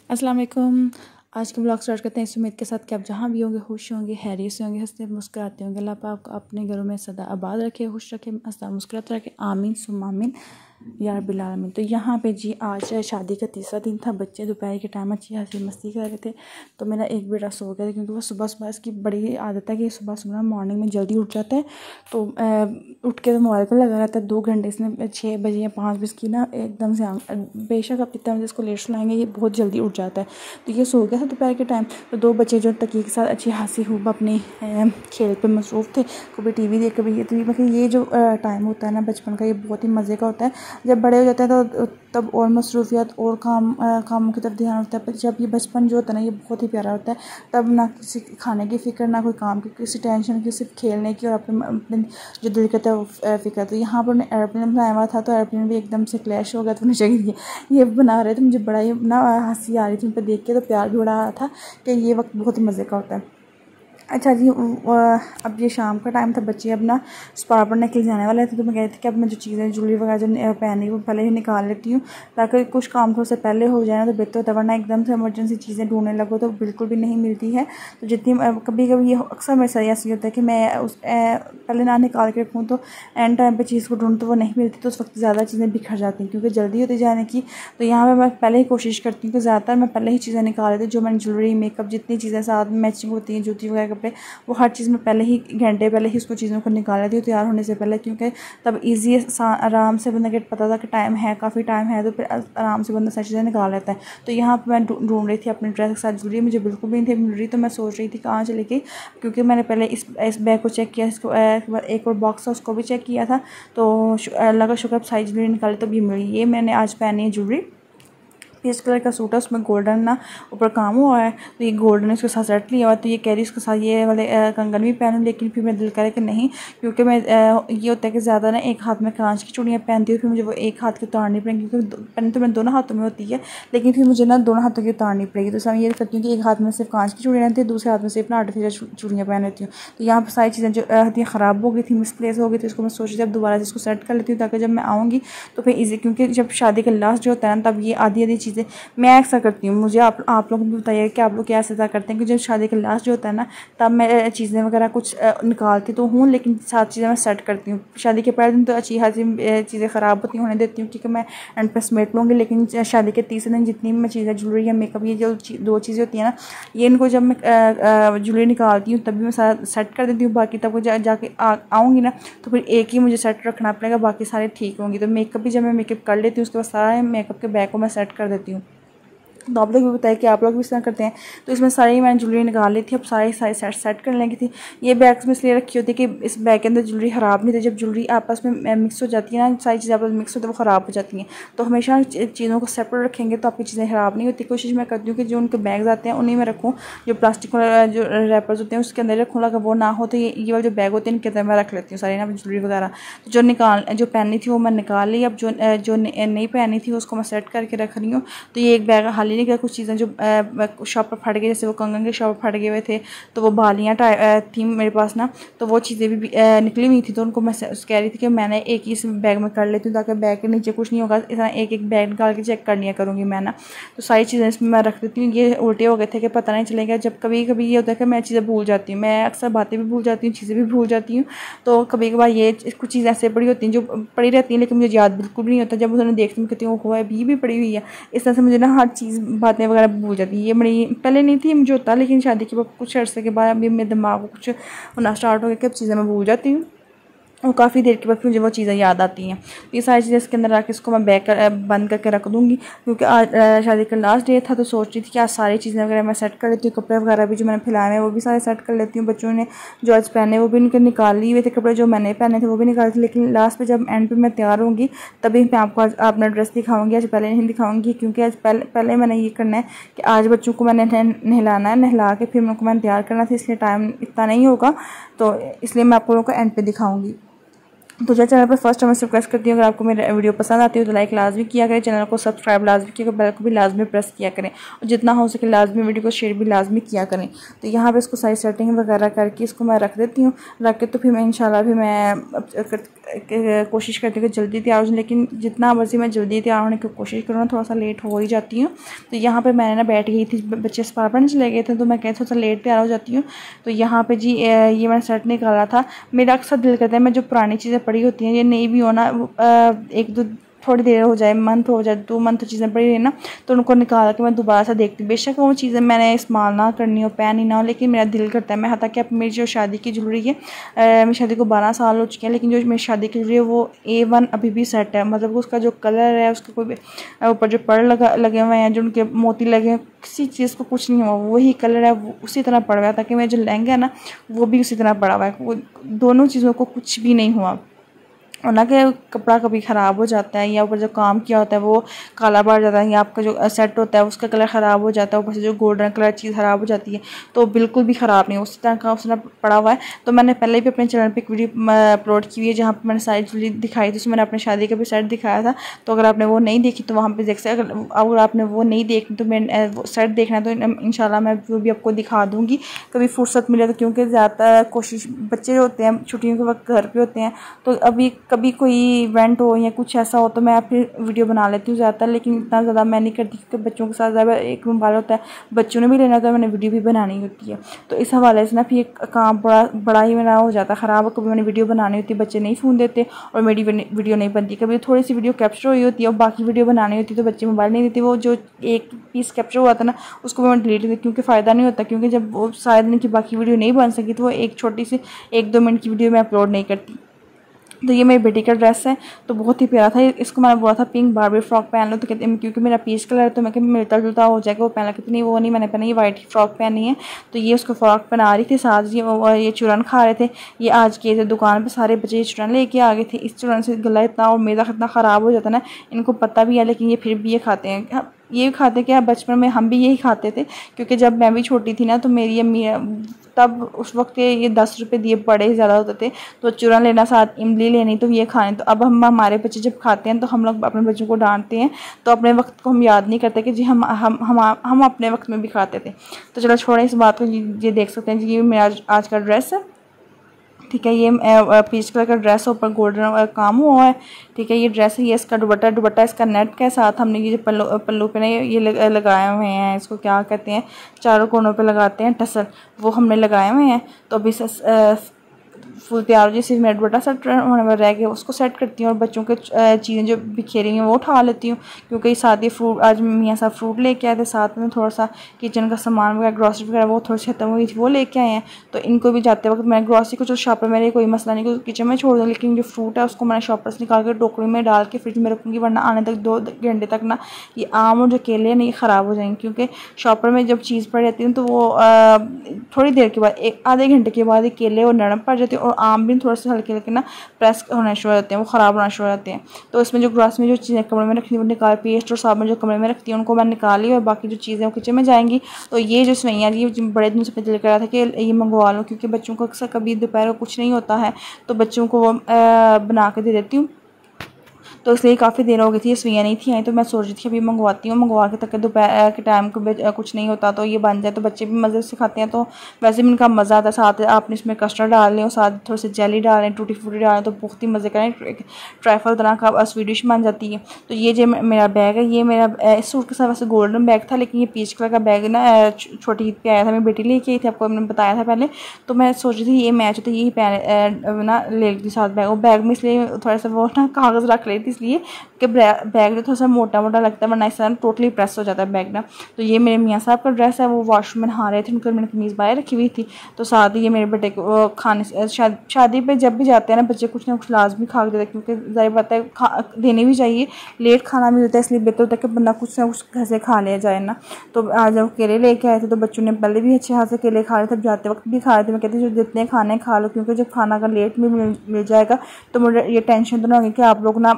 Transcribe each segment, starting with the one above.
अस्सलाम वालेकुम। आज के ब्लॉग स्टार्ट करते हैं इस उम्मीद के साथ कि आप जहाँ भी होंगे खुश होंगे, हैरियत से होंगे, हंसते मुस्कुराते होंगे। अल्लाह पाक अपने घरों में सदा आबाद रखे, खुश रखे, हंसता मुस्कुराता रखे। आमीन सुम्मा आमीन या रब्बिल आलमीन। तो यहाँ पे जी आज शादी का तीसरा दिन था। बच्चे दोपहर के टाइम अच्छी हंसी मस्ती कर रहे थे, तो मेरा एक बेटा सो गया था क्योंकि वो सुबह सुबह इसकी बड़ी आदत है कि सुबह सुबह मॉर्निंग में जल्दी उठ जाता है। तो उठ के तो मोबाइल पर लगा रहता है। 2 घंटे इसने 6 बजे या 5 बजे की ना एकदम से बेशक आप जितना बजे इसको लेट सुलाएंगे ये बहुत जल्दी उठ जाता है। तो ये सो गया था दोपहर के टाइम। तो 2 बच्चे जो तकिए के साथ अच्छी हंसी खूब अपनी खेल पे मसरूफ़ थे, कभी टीवी देख कभी ये। तो मतलब ये जो टाइम होता है ना बचपन का, ये बहुत ही मज़े का होता है। जब बड़े हो जाते हैं तो तब और मसरूफियत और कामों की तरफ ध्यान होता है। पर जब ये बचपन जो होता है ना ये बहुत ही प्यारा होता है। तब ना किसी खाने की फ़िक्र, ना कोई काम की, किसी टेंशन की, सिर्फ खेलने की और अपने जो दिल करता है वो फ़िक्र। तो यहाँ पर उन्हें एयरप्लेन बनाया हुआ था, तो एयरप्लेन भी एकदम से क्लैश हो गया। तो नीचे गिर गया। ये बना रहे थे, मुझे बड़ा ही ना हंसी आ रही थी उन पर देख के। तो प्यार भी उड़ा रहा था कि ये वक्त बहुत ही मज़े का होता है। अच्छा जी, अब ये शाम का टाइम था। बच्चे अब ना स्पा पढ़ने के लिए जाने वाले थे। तो मैं कह रही थी कि अब मैं जो चीज़ें ज्वेलरी वगैरह जो पहनी वो पहले ही निकाल लेती हूँ, ताकि कुछ काम थोड़ा सा पहले हो जाए ना तो बेहतर होता है। वरना एकदम से इमरजेंसी चीज़ें ढूंढने लगो तो बिल्कुल भी नहीं मिलती है। तो जितनी कभी कभी ये अक्सर मेरे साथ ऐसी होता है कि मैं उस पहले ना निकाल के रखूँ तो एंड टाइम पर चीज़ को ढूंढ तो वो नहीं मिलती, तो उस वक्त ज़्यादा चीज़ें बिखर जाती हैं क्योंकि जल्दी होती जाने की। तो यहाँ पर मैं पहले ही कोशिश करती हूँ कि ज़्यादातर मैं पहले ही चीज़ें निकाल लेती हूँ। जो मैंने ज्वेलरी मेकअप जितनी चीज़ें साथ मैचिंग होती हैं, जूती वगैरह कपड़े, वो हर चीज़ में पहले ही घंटे पहले ही उसको चीज़ों को निकाल लेती हूँ तैयार होने से पहले, क्योंकि तब ईजी आराम से बंदा के पता था कि टाइम है, काफ़ी टाइम है, तो फिर आराम से बंदा सारी चीज़ें निकाल लेता है। तो यहाँ पर मैं ढूंढ रही थी अपनी ड्रेस के साथ ज्वेलरी, मुझे बिल्कुल भी नहीं थी मिल रही। तो मैं सोच रही थी कहाँ चली गई, क्योंकि मैंने पहले इस बैग को चेक किया, इसको एक और बॉक्स था उसको भी चेक किया था। तो अल्लाह का शुक्र सारी ज्वेलरी निकाली तो ये मिली। ये मैंने आज पहनी है ज्वेलरी, पीच कलर का सूट है, उसमें गोल्डन ना ऊपर काम हुआ है। तो ये गोल्डन इसके साथ सेट लिया हुआ है। तो ये कह रही उसके साथ ये वाले कंगन भी पहनूं, लेकिन फिर मैं दिल करे कि नहीं, क्योंकि मैं ये होता है कि ज़्यादा ना एक हाथ में कांच की चूड़ियाँ पहनती हूँ, फिर मुझे वो एक हाथ की उतारनी पड़ेगी, क्योंकि पहले तो मैं दोनों हाथों में होती है, लेकिन फिर मुझे ना दोनों हाथों की उतारनी पड़ेगी। तो मैं ये करती हूँ कि एक हाथ में सिर्फ कांच की चूड़ियाँ रहती है, दूसरे हाथ में सिर्फ ना आर्टिफिशियल चूड़ियाँ पहन लेती हूँ। तो यहाँ पर सारी चीज़ें जो थी ख़राब हो गई थी, मिसप्लेस हो गई थी, उसको मैं सोची जब दोबारा से इसको सेट कर लेती हूँ ताकि जब मैं आऊँगी तो फिर ईजी, क्योंकि जब शादी का लास्ट जो होता है ना तब ये आधी चीज़ें मैं करती हूँ। मुझे आप लोग भी बताइए कि आप लोग क्या ऐसा करते हैं कि जब शादी का लास्ट जो होता है ना तब मैं चीज़ें वगैरह कुछ निकालती तो हूँ, लेकिन साथ चीज़ें मैं सेट करती हूँ। शादी के पहले दिन तो अच्छी खासी चीज़ें ख़राब होती होने देती हूँ, क्योंकि मैं एंड पे समेट लूँगी। लेकिन शादी के तीसरे दिन जितनी भी मैं चीज़ें ज्वेलरी या मेकअप, ये जो 2 चीज़ें होती हैं ना, ये इनको जब मैं ज्वेलरी निकालती हूँ तभी मैं सारा सेट कर देती हूँ। बाकी तब जाके आऊँगी ना तो फिर एक ही मुझे सेट रखना पड़ेगा, बाकी सारे ठीक होंगी। तो मेकअप भी जब मैं मेकअप कर लेती हूँ उसके बाद सारा मेकअप के बैग को मैं सेट कर देती हूँ। तो आप लोग भी बताएं कि आप लोग भी इस तरह करते हैं। तो इसमें सारी मैंने ज्वेलरी निकाल ली थी, अब सारी सेट कर लेंगी थी। ये बैग्स में इसलिए रखी होती है कि इस बैग के अंदर ज्वेलरी ख़राब नहीं थी। जब ज्वेलरी आपस में मिक्स हो जाती है ना, सारी चीज़ें आपस में मिक्स होती है वो ख़राब हो जाती हैं। तो हमेशा चीज़ों को सेपरेट रखेंगे तो आपकी चीज़ें ख़राब नहीं होती। कोशिश मैं करती हूँ कि जो उनके बैग्स आते हैं उन्हीं में रखूँ, जो प्लास्टिक जो रैपर्स होते हैं उसके अंदर रखूँ, अगर वो ना हो तो ये वाले जो बैग होते हैं इनके अंदर मैं रख लेती हूँ सारी ना ज्वेलरी वगैरह। तो जो पहनी थी वो मैं निकाल ली, अब जो नहीं पहनी थी उसको मैं सेट करके रख रही हूँ। तो ये एक बैग खाली नहीं किया, कुछ चीज़ें जो शॉप पर फट गए, जैसे वो कंगन के शॉप पर फट गए हुए थे, तो वो बालियाँ थी मेरे पास ना, तो वो चीज़ें भी निकली हुई थी। तो उनको मैं कह रही थी कि मैंने एक ही इस बैग में कर लेती हूँ ताकि बैग के नीचे कुछ नहीं होगा। इस तरह एक बैग निकाल के चेक कर लिया करूँगी मैं ना। तो सारी चीज़ें इसमें मैं रख देती हूँ। ये उल्टे हो गए थे कि पता नहीं चलेगा। जब कभी कभी ये होता है कि मैं चीज़ें भूल जाती हूँ, मैं अक्सर बातें भी भूल जाती हूँ, चीज़ें भी भूल जाती हूँ। तो कभी कभार ये कुछ चीज़ें ऐसे पड़ी होती हैं जो पड़ी रहती हैं लेकिन मुझे याद बिल्कुल भी नहीं होता। जब उन्होंने देखती हूँ कहती हूँ वो अभी भी पड़ी हुई है। इस तरह से मुझे ना हर चीज़ बातें वगैरह भूल जाती है। ये बड़ी पहले नहीं थी मुझे होता, लेकिन शादी के बाद कुछ अर्से के बाद अभी मेरे दिमाग को कुछ होना स्टार्ट हो गया कि अब चीज़ें मैं भूल जाती हूँ और काफ़ी देर के बाद मुझे वो चीज़ें याद आती हैं। तो ये सारी चीज़ें इसके अंदर रख के इसको मैं बंद करके रख दूँगी, क्योंकि आज शादी का लास्ट डे था। तो सोच रही थी कि आज सारी चीज़ें वगैरह मैं सेट कर लेती हूँ। कपड़े वगैरह भी जो मैंने फैलाए हैं वो भी सारे सेट कर लेती हूँ। बच्चों ने जो आज पहने वो भी निकाल लिए हुए थे, कपड़े जो मैंने पहने थे वो भी निकाल थे। लेकिन लास्ट पे जब एंड पे मैं तैयार होंगी तभी मैं आपको आज अपना ड्रेस दिखाऊँगी। आज पहले नहीं दिखाऊँगी, क्योंकि आज पहले मैंने ये करना है कि आज बच्चों को मैंने नहलाना है, नहला के फिर उनको मैंने तैयार करना था, इसलिए टाइम इतना नहीं होगा। तो इसलिए मैं आप लोगों को एंड पे दिखाऊँगी। तो जो चैनल पर फर्स्ट टाइम मैं रिक्वेस्ट करती हूँ, अगर आपको मेरी वीडियो पसंद आती है तो लाइक लाजमी किया करें, चैनल को सब्सक्राइब लाजमी किया करें, बेल को भी लाजमी प्रेस किया करें और जितना हो सके लाजमी वीडियो को शेयर भी लाजमी किया करें। तो यहाँ पे इसको सारी सेटिंग वगैरह करके इसको मैं रख देती हूँ। रख के तो फिर मैं इंशाल्लाह भी मैं कोशिश करती हूँ कि जल्दी तैयार हो जाऊँ, लेकिन जितना मर्जी मैं जल्दी तैयार होने की कोशिश करूँ ना, थोड़ा सा लेट हो ही जाती हूँ। तो यहाँ पर मैंने ना बैठ गई थी, बच्चे स्पा पढ़ने चले गए थे, तो मैं कहती थोड़ा सा लेट तैयार हो जाती हूँ। तो यहाँ पर जी ये मैंने सेट निकाला था। मेरा अक्सर दिल करता है मैं जो पुरानी चीज़ें पड़ी होती हैं, ये नहीं भी होना, एक दो थोड़ी देर हो जाए, मंथ हो जाए, 2 मंथ चीज़ें पड़ी रही ना, तो उनको निकाल के मैं दोबारा से देखती हूँ। बेशक वो चीज़ें मैंने इस्तेमाल ना करनी हो, पहनी ना हो, लेकिन मेरा दिल करता है। मैं यहाँ तक कि अब मेरी जो शादी की ज्वेलरी है, मेरी शादी को 12 साल हो चुके हैं, लेकिन जो मेरी शादी की ज्वेलरी है वो A1 अभी भी सेट है। मतलब उसका जो कलर है, उसके कोई ऊपर जो पर्ल लगे हुए हैं, जो उनके मोती लगे हैं, किसी चीज़ को कुछ नहीं हुआ, वही कलर है, वो उसी तरह पड़ा हुआ है। ताकि मेरा जो लहंगा है ना, वो भी उसी तरह पड़ा हुआ है, वो दोनों चीज़ों को कुछ भी नहीं हुआ। और ना कि कपड़ा कभी ख़राब हो जाता है या ऊपर जो काम किया होता है वो काला पड़ जाता है, या आपका जो सेट होता है उसका कलर ख़राब हो जाता है, ऊपर से जो गोल्डन कलर चीज़ ख़राब हो जाती है, तो बिल्कुल भी ख़राब नहीं, उसी तरह का उसने पड़ा हुआ है। तो मैंने पहले भी अपने चैनल पे एक वीडियो अपलोड की हुई है जहाँ पर मैंने सारी ज्वेलरी दिखाई थी, उसमें मैंने अपने शादी का भी सेट दिखाया था। तो अगर आपने वो नहीं देखी तो वहाँ पर देख सकते। अगर आपने वो नहीं देखी तो मैं वो सेट देखना, तो इंशाल्लाह मैं वो भी आपको दिखा दूँगी कभी फुर्सत मिले तो, क्योंकि ज़्यादा कोशिश बच्चे होते हैं छुट्टियों के वक्त घर पर होते हैं, तो अभी कभी कोई इवेंट हो या कुछ ऐसा हो तो मैं फिर वीडियो बना लेती हूँ ज़्यादातर, लेकिन इतना ज़्यादा मैं नहीं करती क्योंकि बच्चों के साथ ज़्यादा एक मोबाइल होता है, बच्चों ने भी लेना होता है, मैंने वीडियो भी बनानी होती है। तो इस हवाले से ना फिर काम बड़ा ही मेरा हो जाता है ख़राब। कभी मैंने वीडियो बनानी होती है, बच्चे नहीं फ़ोन देते और मेरी वीडियो नहीं बनती। कभी थोड़ी सी वीडियो कैप्चर हुई होती है और बाकी वीडियो बनानी होती है तो बच्चे मोबाइल नहीं देते। वो जो एक पीस कैप्चर हुआ था ना, उसको मैं डिलीट करती, क्योंकि फ़ायदा नहीं होता, क्योंकि जब वो शायद दिन की बाकी वीडियो नहीं बन सकी तो वो एक छोटी सी 1-2 मिनट की वीडियो मैं अपलोड नहीं करती। तो ये मेरी बेटी का ड्रेस है, तो बहुत ही प्यारा था। इसको मैंने बोला था पिंक बारबी फ्रॉक पहन लो, तो कहते क्योंकि मेरा पीच कलर है तो मैं मिलता जुलता हो जाएगा, वो पहन लो। कहती नहीं वो नहीं मैंने पहना, ये वाइट फ्रॉक पहनी है। तो ये उसको फ्रॉक पहना रही थी, साथ ये चूरन खा रहे थे। ये आज के थे दुकान पर सारे बच्चे, ये चूरन लेके आ गए थे। इस चूरन से गला इतना और मेदा इतना ख़राब हो जाता है ना, इनको पता भी है लेकिन ये फिर भी ये खाते हैं। ये खाते क्या, बचपन में हम भी यही खाते थे, क्योंकि जब मैं भी छोटी थी ना तो मेरी अम्मी तब उस वक्त ये 10 रुपये दिए बड़े ही ज़्यादा होते थे, तो चूरन लेना, साथ इमली लेनी, तो ये खाने। तो अब हमारे बच्चे जब खाते हैं तो हम लोग अपने बच्चों को डांटते हैं, तो अपने वक्त को हम याद नहीं करते कि जी हम अपने वक्त में भी खाते थे। तो चलो छोड़ें इस बात को। ये देख सकते हैं जी, ये मेरा आज का ड्रेस है, ठीक है। ये पीच कलर का ड्रेस है, ऊपर गोल्डन काम हुआ है, ठीक है। ये ड्रेस है, ये इसका दुपट्टा इसका नेट के साथ हमने ये जो पल्लू पे ना ये लगाए हुए हैं, इसको क्या कहते हैं, चारों कोनों पे लगाते हैं टसल, वो हमने लगाए हुए हैं। तो अभी फुल तैयार हो जाए, सिर्फ मेरा दुपट्टा सेट होने में रह गया, उसको सेट करती हूँ और बच्चों के चीज़ें जो बिखेरी हैं वो उठा लेती हूँ, क्योंकि साथ ही फ्रूट, आज मियाँ साहब फ्रूट लेके आए थे, साथ में थोड़ा सा किचन का सामान वगैरह ग्रॉसरी वगैरह वो थोड़ी सी खत्म हुई थी वो लेके आए हैं। तो इनको भी जाते वक्त मैं ग्रॉसरी को जो शॉपर मेरे कोई मसला नहीं, किचन में छोड़ दूँ, लेकिन जो फ्रूट है उसको मैंने शॉपर से निकाल कर टोकरी में डाल के फ्रिज में रखूँगी, वरना आने तक 2 घंटे तक ना ये आम और जो केले हैं ना ये ख़राब हो जाएंगे, क्योंकि शॉपर में जब चीज़ पड़ जाती है तो वो थोड़ी देर के बाद आधे घंटे के बाद ये केले और नरम पड़ जाते हैं और आम भी थोड़ा सा हल्के हल्के ना प्रेस होना शुरू हो जाते हैं, वो ख़राब होना शुरू हो जाते हैं। तो इसमें जो ग्लास में जो चीज़ें कमरे में रखती हूँ निकाल, पेस्ट और साबुन जो कमरे में रखती हूँ उनको मैं निकाली और बाकी जो चीज़ें वो किचन में जाएंगी। तो ये जो सवैयाँ ये बड़े दिन से दिल कर रहा था कि ये मंगवा लूँ, क्योंकि बच्चों को अक्सर कभी दोपहर को कुछ नहीं होता है तो बच्चों को वो बना के दे देती हूँ। तो इसलिए काफ़ी देर हो गई थी, ये सवैयाँ नहीं थी आई, तो मैं सोच रही थी अभी मंगवाती हूँ, मंगवा के तक दोपहर के टाइम को कुछ नहीं होता तो ये बन जाए तो बच्चे भी मज़े से खाते हैं। तो वैसे भी इनका मज़ा आता है, साथ आपने इसमें कस्टर्ड डाल लें और साथ थोड़ी सी जेली डाल लें, टूटी फ्रूटी डालें, तो बहुत ही मज़े करें, ट्राइफल तरह का स्वीट डिश बन जाती है। तो ये जो मेरा बैग है, ये मेरा इस सूट के साथ वैसे गोल्डन बैग था, लेकिन ये पीच कलर का बैग ना छोटी ईद पे आया था, मेरी बेटी लेके आई थी, आपको मैंने बताया था पहले। तो मैं सोच रही थी ये मैच होता है यही पहन ना ले लेती साथ बैग, और बैग में इसलिए थोड़ा सा वो ना कागज़ रख लेती इसलिए कि बैग जो थोड़ा सा मोटा मोटा लगता है, वरना इस तरह टोटली प्रेस हो जाता है बैग ना। तो ये मेरे मियाँ साहब का ड्रेस है, वो वॉशरूम में नहा रहे थे, उनकर मैंने कमीज़ बाहर रखी हुई थी। तो साथ ही ये मेरे बेटे को खाने शादी पे जब भी जाते हैं ना बच्चे कुछ ना कुछ लाजमी खा के देते हैं, क्योंकि ज़ाहिर बात है देने भी चाहिए, लेट खाना भी होता है, इसलिए बेहतर होता है कि बंदा कुछ ना कुछ घर से खा लिया जाए ना। तो आज जब केले लेके आए थे तो बच्चों ने पहले भी अच्छे हाथ से केले खा रहे थे, जाते वक्त भी खा रहे थे। मैं कहती हूँ जो जितने खाने खा लो, क्योंकि जब खाना अगर लेट में मिल जाएगा तो मुझे ये टेंशन तो ना होगी कि आप लोग ना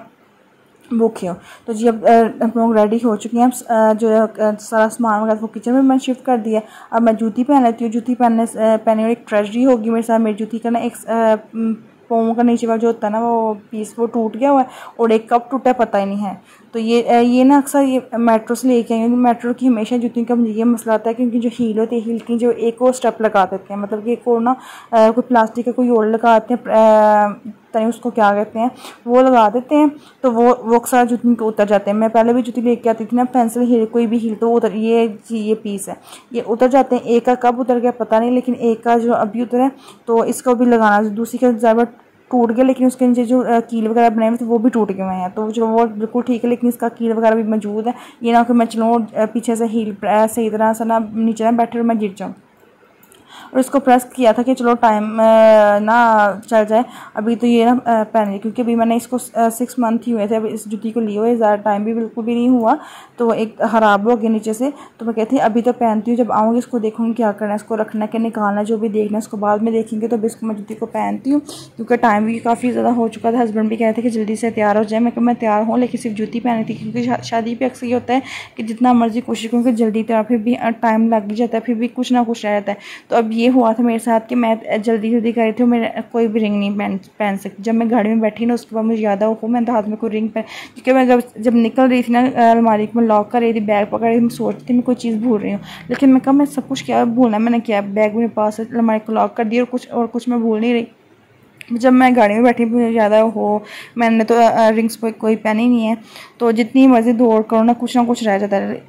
भूखे हो। तो जी अब हम लोग रेडी हो चुके हैं, जो सारा सामान वगैरह वो किचन में मैंने शिफ्ट कर दिया। अब मैं जूती पहन लेती हूँ, जूती पहनने और एक ट्रेजरी होगी मेरे साथ, मेरी जूती का ना एक पाँव का नीचे वाला जो होता है ना वो पीस वो टूट गया हुआ है और एक कब टूटा पता ही नहीं है। तो ये ना अक्सर ये मेट्रो से लेके आएंगे। मेट्रो की हमेशा जूती का ये मसला आता है क्योंकि जो हील होती है हील की जो एक और स्टेप लगा देते हैं, मतलब कि एक और ना कोई प्लास्टिक का कोई और लगाते हैं, तनी उसको क्या कहते हैं वो लगा देते हैं, तो वो अक्सर जूती को उतर जाते हैं। मैं पहले भी जूती लेके आती थी ना पेंसिल हील कोई भी हील तो उतर ये पीस है ये उतर जाते हैं। एक का कब उतर गया पता नहीं, लेकिन एक का जो अभी उतरा है तो इसको भी लगाना। दूसरी का ज़्यादा टूट गया लेकिन उसके नीचे जो कील वगैरह बनाए हुए थे वो भी टूट गए हुए हैं, तो जो वो बिल्कुल ठीक है लेकिन इसका कील वगैरह भी मौजूद है। ये ना कि मैं चलूँ पीछे से हील सही तरह से ना नीचे ना बैठे और मैं गिर जाऊँ। और इसको प्रेस किया था कि चलो टाइम ना चल जाए। अभी तो ये ना पहने क्योंकि अभी मैंने इसको 6 मंथ ही हुए थे अभी इस जूती को लिए हुए, ज़्यादा टाइम भी बिल्कुल भी नहीं हुआ, तो एक ख़राब हो गया नीचे से। तो मैं कहती हूँ अभी तो पहनती हूँ, जब आऊँगी इसको देखूँगी क्या करना है, इसको रखना है कि निकालना, जो भी देखना है उसको बाद में देखेंगे। तो अभी इसको मैं जूती को पहनती हूँ क्योंकि टाइम भी काफ़ी ज़्यादा हो चुका था। हस्बैंड भी कह रहे थे कि जल्दी से तैयार हो जाए। मैं तैयार हूँ लेकिन सिर्फ जूती पहनी थी क्योंकि शादी पे अक्सर ये होता है कि जितना मर्जी कोशिश करूँ कि जल्दी तैयार, फिर भी टाइम लग जाता है, फिर भी कुछ ना कुछ रह जाता है। तो अब ये हुआ था मेरे साथ कि मैं जल्दी कर रही थी, मेरे कोई भी रिंग नहीं पहन सकती। जब मैं गाड़ी में बैठी ना उसके बाद मुझे याद हो मैंने तो हाथ में कोई रिंग पहन, क्योंकि मैं जब निकल रही थी ना अलमारी को मैं लॉक कर रही थी, बैग पकड़ रही थी, मैं सोचती थी मैं कोई चीज़ भूल रही हूँ, लेकिन मैं कहा मैं सब कुछ क्या भूलना, मैंने किया बैग मेरे पास अलमारी को लॉक कर दिया और कुछ मैं भूल नहीं रही। जब मैं गाड़ी में बैठी मुझे ज़्यादा मैंने तो रिंग्स कोई पहनी नहीं है, तो जितनी मर्जी दौड़ करो ना कुछ रह जाता है।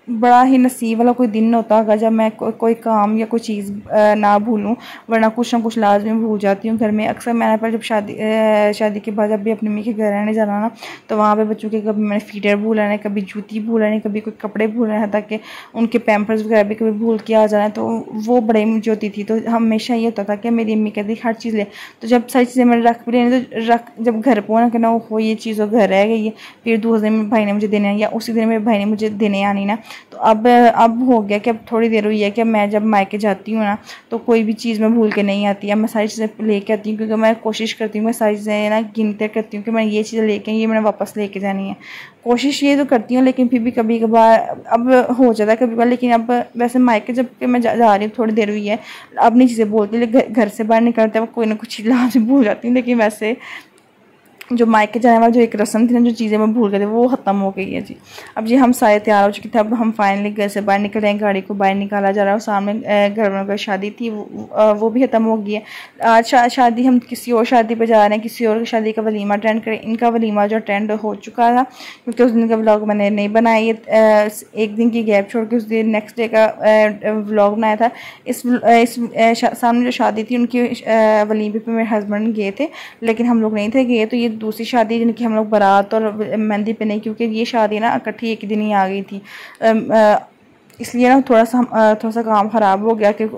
बड़ा ही नसीब वाला कोई दिन होता होगा जब मैं कोई काम या कोई चीज़ ना भूलूं, वरना कुछ ना कुछ लाजमी भूल जाती हूँ घर में। अक्सर मैंने पर जब शादी के बाद जब भी अपनी मम्मी के घर रहने जाना ना, तो वहाँ पे बच्चों के कभी मैंने फीडर भूल आना, कभी जूती भूल आनी, कभी कोई कपड़े भूल आना, ताकि उनके पैम्पर्स वगैरह भी कभी भूल के आ जाना, तो वो बड़ी मुझे होती थी। तो हमेशा ये होता था कि मेरी अम्मी कहती हर चीज़ ले, तो जब सारी चीज़ें मैंने रख भी लेनी तो जब घर पहुँचा कि ना हो ये चीज़ घर रह गई है, फिर दूसरे दिन मेरे भाई ने मुझे देने या उसी दिन मेरे भाई ने मुझे देने आनी ना। तो अब हो गया कि अब थोड़ी देर हुई है कि मैं जब मायके जाती हूँ ना तो कोई भी चीज़ मैं भूल के नहीं आती है, मैं सारी चीज़ें लेके आती हूँ, क्योंकि मैं कोशिश करती हूँ मैं सारी चीज़ें ना गिनते करती हूँ कि मैं ये चीज़ें लेके ये मैंने वापस लेके जानी है। कोशिश ये तो करती हूँ लेकिन फिर भी कभी कभार अब हो जाता है कभी कभार। लेकिन अब वैसे मायके जब कि मैं जा रही हूँ थोड़ी देर हुई है, अब नहीं चीज़ें बोलती, लेकिन घर से बाहर निकलते हैं कोई ना कुछ चीज़ लाजमी भूल जाती हूँ। लेकिन वैसे जो मायके जाने वाला जो एक रस्म थी ना, जो चीज़ें मैं भूल गई थी वो ख़त्म हो गई है जी। अब जी हम सारे तैयार हो चुके थे, अब हम फाइनली घर से बाहर निकल रहे हैं, गाड़ी को बाहर निकाला जा रहा है। और सामने घर वालों की शादी थी वो भी ख़त्म हो गई है। आज शादी हम किसी और शादी पे जा रहे हैं, किसी और की शादी का वलीमा अटेंड करें। इनका वलीमा जो अटेंड हो चुका था क्योंकि उस दिन का व्लॉग मैंने नहीं बनाया, एक दिन की गैप छोड़ के उस दिन नेक्स्ट डे का व्लॉग बनाया था। इस सामने जो शादी थी उनकी वलीमे पे मेरे हस्बैंड गए थे लेकिन हम लोग नहीं थे गए। तो ये दूसरी शादी जिनकी हम लोग बारात और मेहंदी पे नहीं, क्योंकि ये शादी ना इकट्ठी एक दिन ही आ गई थी, इसलिए ना थोड़ा सा काम ख़राब हो गया कि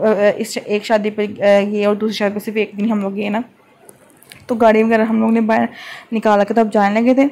इस एक शादी पे ये और दूसरी शादी पे सिर्फ एक दिन हम लोग गए ना। तो गाड़ी वगैरह हम लोग ने बाहर निकाला के तब जाने लगे थे।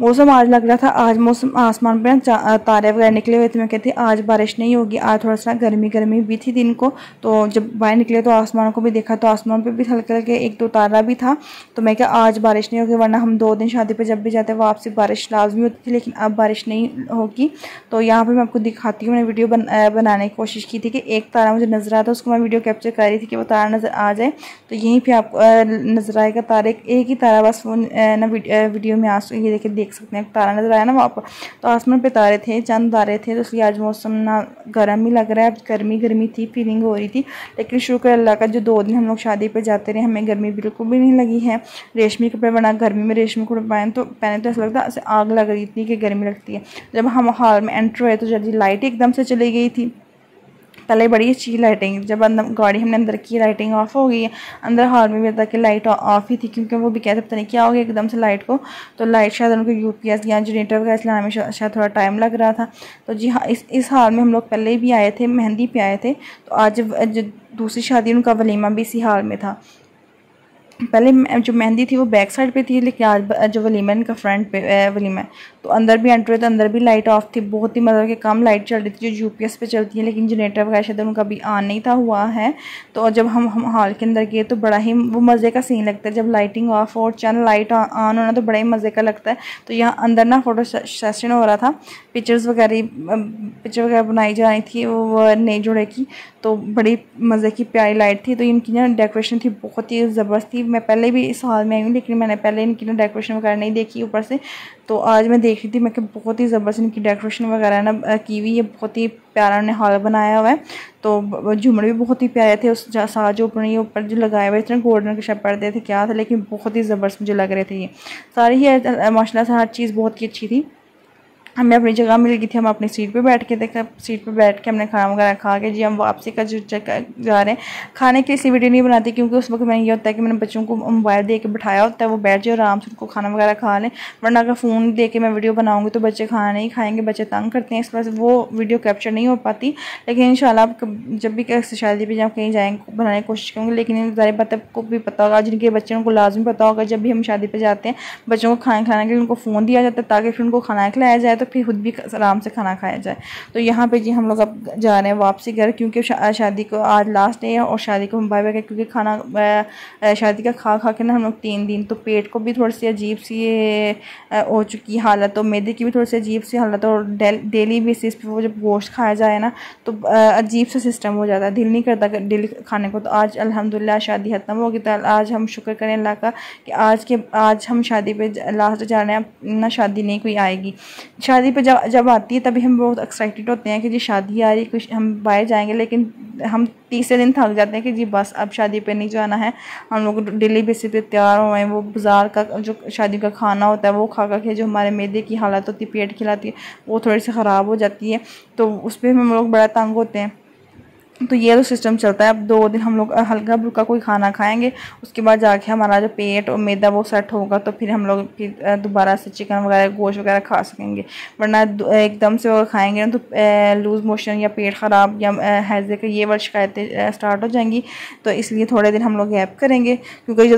मौसम आज लग रहा था, आज मौसम आसमान पे ना तारे वगैरह निकले हुए थे। मैं कहती आज बारिश नहीं होगी, आज थोड़ा सा गर्मी भी थी दिन को। तो जब बाहर निकले तो आसमान को भी देखा तो आसमान पे भी हल्के हल्के एक दो तारा भी था। तो मैं क्या आज बारिश नहीं होगी, वरना हम 2 दिन शादी पे जब भी जाते वापसी बारिश लाजमी होती थी, लेकिन अब बारिश नहीं होगी। तो यहाँ पर मैं आपको दिखाती हूँ, मैंने वीडियो बनाने की कोशिश की थी कि एक तारा मुझे नज़र आता, उसको मैं वीडियो कैप्चर कर रही थी कि वो तारा नज़र आ जाए। तो यहीं पर आपको नज़र आएगा तारे, एक ही तारा बस वो ना वीडियो में ये देख सकते हैं तारा नजर आया ना वहाँ पर। तो आसमान पे तारे थे, चंद तारे थे, तो इसलिए आज मौसम ना गर्म ही लग रहा है। गर्मी थी, फीलिंग हो रही थी, लेकिन शुक्र अल्लाह का जो 2 दिन हम लोग शादी पे जाते रहे हमें गर्मी बिल्कुल भी नहीं लगी है। रेशमी कपड़े बना गर्मी में रेशमी कपड़े पहने तो ऐसा लगता है आग लग रही थी कि गर्मी लगती है। जब हम हॉल में एंटर हुए तो जल्दी लाइट एकदम से चली गई थी। पहले बड़ी अच्छी लाइटिंग, जब गाड़ी हमने अंदर की लाइटिंग ऑफ हो गई है, अंदर हॉल में भी तक लाइट ऑफ ही थी, क्योंकि वो भी कहते पता नहीं क्या हो गया एकदम से लाइट को। तो लाइट शायद उनको यूपीएस या जनरेटर वगैरह चलाने में शायद थोड़ा टाइम लग रहा था। तो जी हाँ, इस हाल में हम लोग पहले भी आए थे, मेहंदी पे आए थे। तो आज जो दूसरी शादी उनका वलीमा भी इसी हाल में था। पहले जो मेहंदी थी वो बैक साइड पे थी, लेकिन आज जो वलीमा इनका फ्रंट पे वलीमा है। तो अंदर भी एंटर हुए तो अंदर भी लाइट ऑफ थी, बहुत ही मतलब कि कम लाइट चल रही थी जो यूपीएस पे चलती है, लेकिन जनरेटर वगैरह शायद उनका भी ऑन नहीं था हुआ है। तो जब हम हॉल के अंदर गए तो बड़ा ही वो मज़े का सीन लगता है, जब लाइटिंग ऑफ और चैनल लाइट ऑन होना तो बड़ा ही मज़े का लगता है। तो यहाँ अंदर ना फ़ोटो सेशन हो रहा था, पिक्चर्स वगैरह पिक्चर वगैरह बनाई जा रही थी वो नए जोड़े की, तो बड़ी मज़े की प्यारी लाइट थी। तो इनकी ना डेकोरेशन थी बहुत ही ज़बरदस्त थी। मैं पहले भी इस हाल में आई हूँ लेकिन मैंने पहले इनकी ना डेकोरेशन वगैरह नहीं देखी ऊपर से, तो आज मैं देख रही थी। मैं कि बहुत ही ज़बरदस्त इनकी डेकोरेशन वगैरह ना की हुई है, बहुत ही प्यारा उन्हें हॉल बनाया हुआ है। तो झूमर भी बहुत ही प्यारे थे, उस साथ जो ऊपर जो लगाए हुए थे गोल्डन के शायद पर्दे थे क्या था, लेकिन बहुत ही ज़बरदस्त मुझे लग रहे थे ये सारी ही माशाल्लाह से हर चीज़ बहुत ही अच्छी थी। हमें अपनी जगह मिल गई थी, हम अपनी सीट पे बैठ के देखा, सीट पे बैठ के हमने खाना वगैरह खा के जी हम वापसी का जो जा रहे हैं। खाने की इसी वीडियो नहीं बनाती क्योंकि उस वक्त मैंने ये होता है कि मैंने बच्चों को मोबाइल दे के बिठाया होता है, वो बैठ जाए आराम से उनको खाना वगैरह खा लें, वरना अगर फ़ोन दे के मैं वीडियो बनाऊँगी तो बच्चे खाना नहीं खाएँगे, बच्चे तंग करते हैं, इस वजह से वो वीडियो कैप्चर नहीं हो पाती। लेकिन इंशाल्लाह जब भी शादी पर जब कहीं जाएँगे बनाने की कोशिश करूँगी। लेकिन ज़ाहिर बात है आपको भी पता होगा, जिनके बच्चे उनको लाजमी पता होगा, जब भी हम शादी पर जाते हैं बच्चों को खाना खिलाने के लिए उनको फ़ोन दिया जाता है ताकि फिर उनको खाना खिलाया जाए, तो फिर खुद भी आराम से खाना खाया जाए। तो यहाँ पे जी हम लोग अब जा रहे हैं वापसी घर, क्योंकि शादी को आज लास्ट डे है और शादी को हम बाय बाय, क्योंकि खाना शादी का खा खा के ना हम लोग 3 दिन, तो पेट को भी थोड़ी सी अजीब सी हो चुकी हालत, और मैदे की भी थोड़ी सी अजीब सी हालत, और डेली बेसिस पे वो जब गोश्त खाया जाए ना तो अजीब सा सिस्टम हो जाता है, दिल नहीं करता डेली खाने को। तो आज अल्हम्दुलिल्लाह शादी ख़त्म होगी, तो आज हम शुक्र करें अल्लाह का कि आज हम शादी पे लास्ट जा रहे हैं ना, शादी नहीं कोई आएगी। शादी पे जब आती है तभी हम बहुत एक्साइटेड होते हैं कि जी शादी आ रही, कुछ हम बाहर जाएंगे, लेकिन हम तीसरे दिन थक जाते हैं कि जी बस अब शादी पे नहीं जाना है। हम लोग डेली बेसिस पे तैयार हुए हैं, वो बाज़ार का जो शादी का खाना होता है वो खा के जो हमारे मैदे की हालत होती है, पेट खिलाती है, वो थोड़ी सी ख़राब हो जाती है, तो उस पर हम लोग बड़ा तंग होते हैं। तो ये तो सिस्टम चलता है। अब 2 दिन हम लोग हल्का फुल्का कोई खाना खाएंगे, उसके बाद जाके हमारा जो पेट और मैदा वो सेट होगा, तो फिर हम लोग फिर दोबारा से चिकन वगैरह गोश्त वगैरह खा सकेंगे, वरना एकदम से वो खाएंगे ना तो लूज़ मोशन या पेट ख़राब या हैज़े का ये वाली शिकायतें स्टार्ट हो जाएंगी। तो इसलिए थोड़े दिन हम लोग गैप करेंगे, क्योंकि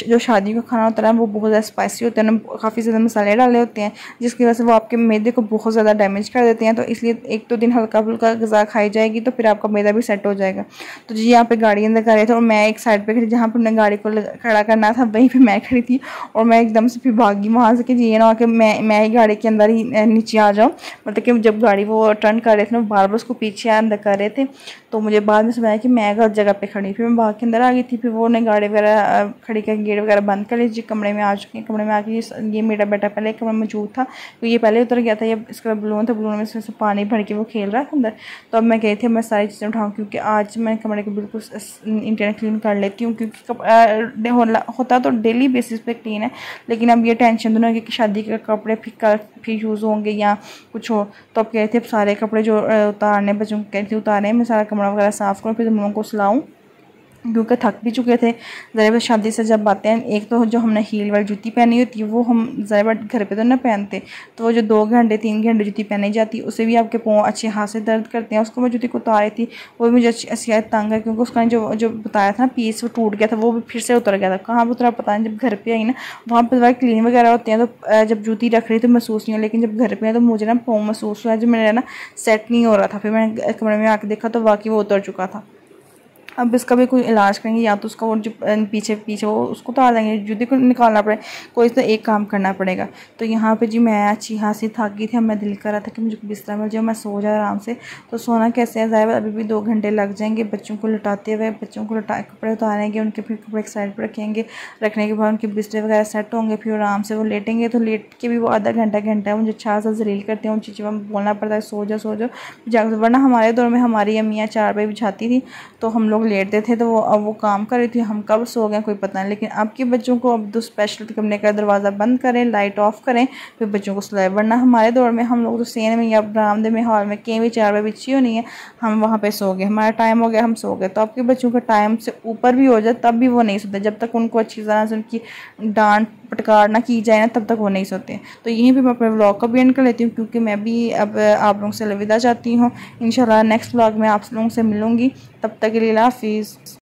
जो शादी का खाना होता है वो बहुत ज़्यादा स्पाइसी होता है, काफ़ी ज़्यादा मसाले डाले होते हैं, जिसकी वजह से वो आपके मैदे को बहुत ज़्यादा डैमेज कर देते हैं। तो इसलिए 1-2 दिन हल्का फुल्का ग़िज़ा खाई जाएगी तो फिर आपका मैदा भी सेट हो जाएगा। तो जी यहाँ पे गाड़ी अंदर कर रहे थे और मैं एक साइड पे खड़ी, जहाँ पर उन्हें गाड़ी को खड़ा करना था वहीं पे मैं खड़ी थी, और मैं एकदम से फिर भागी वहाँ से कि जी ये ना कि मैं ही गाड़ी के अंदर ही नीचे आ जाऊँ। मतलब कि जब गाड़ी वो टर्न कर रहे थे ना बार बार उसको पीछे अंदर कर रहे थे, तो मुझे बाद में समझ आया कि मैं गलत जगह पे खड़ी, फिर मैं भाग के अंदर आ गई थी। फिर वो उन्हें गाड़ी वगैरह खड़ी कर गेट वगैरह बंद कर लीजिए, कमरे में आ चुके हैं। कमरे में आके ये मेरा बेटा पहले कमरे में मौजूद था, तो ये पहले उतर गया था, ये इसका बलून था, बलून में से पानी भर के वो खेल रहा था अंदर। तो अब मैं गई थी मैं सारी चीज़ें उठाऊँ, क्योंकि आज मैं कमरे को बिल्कुल इंटरनेट क्लीन कर लेती हूँ, क्योंकि होता तो डेली बेसिस पे क्लीन है, लेकिन अब ये टेंशन दोनों कि शादी के कपड़े फिर यूज़ होंगे या कुछ हो। तो अब कह रहे थे अब सारे कपड़े जो उतारने बच्चों को कहती उतारें, मैं सारा कमरा वगैरह साफ़ करूँ, फिर तुम लोगों को सुलाऊँ, क्योंकि थक भी चुके थे। ज़रा शादी से जब आते हैं, एक तो जो हमने हील वाली जूती पहनी होती है वो हम ज़रा घर पे तो ना पहनते, तो वो जो 2 घंटे 3 घंटे जूती पहनी जाती है उससे भी आपके पाँव अच्छे हाथ से दर्द करते हैं। उसको मैं जूती को उतारी थी, वो भी मुझे अच्छी तंग है, क्योंकि उसका जो बताया था ना पीस वो टूट गया था, वो भी फिर से उतर गया था। कहाँ पर उतरा पता नहीं। जब घर पर आई ना वहाँ पर ज़रा क्लीन वगैरह होते हैं, तो जब जूती रख रही तो महसूस नहीं हो, लेकिन जब घर पर है तो मुझे ना पाँव महसूस हुआ, जो मेरा ना सेट नहीं हो रहा था। फिर मैंने कमरे में आके देखा तो वाकई वो उतर चुका था। अब इसका भी कोई इलाज करेंगे, या तो उसका वो जो पीछे वो उसको उतार देंगे, जूते को निकालना पड़े, कोई तो एक काम करना पड़ेगा। तो यहाँ पे जी मैं अच्छी खासी थक गई थी, मैं दिल कर रहा था कि मुझे बिस्तर मिल जाए, मैं सो जाए आराम से। तो सोना कैसे है ज़ाहिर, अभी भी 2 घंटे लग जाएंगे बच्चों को लटाते हुए, बच्चों को कपड़े उतारेंगे, उनके फिर कपड़े एक साइड पर रखेंगे, रखने के बाद उनके बिस्तर वगैरह सेट होंगे, फिर आराम से वो लेटेंगे। तो लेट के भी वो आधा घंटा मुझे अच्छा सा जलील करते हैं, उन चीज़ों में बोलना पड़ता है सो जाओ जाकर, वरना हमारे दौर में हमारी अम्मियाँ 4 बजे बिछाती थी तो हम लोग लेटते थे, तो वो काम कर रही थी, हम कब सो गए कोई पता नहीं। लेकिन अब के बच्चों को अब तो स्पेशल कमरे का दरवाज़ा बंद करें, लाइट ऑफ करें, फिर बच्चों को सुलाएं, वरना हमारे दौर में हम लोग तो सेन में या बरामदे में हॉल में कहीं भी 4 बजे बिछी होनी है, हम वहाँ पे सो गए, हमारा टाइम हो गया हम सो गए। तो आपके बच्चों का टाइम से ऊपर भी हो जाए तब भी वो नहीं सोते, जब तक उनको अच्छी तरह से उनकी डांट फटकार ना की जाए ना तब तक वो नहीं सोते। तो यहीं पे मैं अपने व्लॉग को भी एंड कर लेती हूँ, क्योंकि मैं भी अब आप लोगों से अलविदा चाहती हूँ। इंशाल्लाह नेक्स्ट व्लॉग में आप लोगों से मिलूँगी, तब तक के लिए हाफिज़।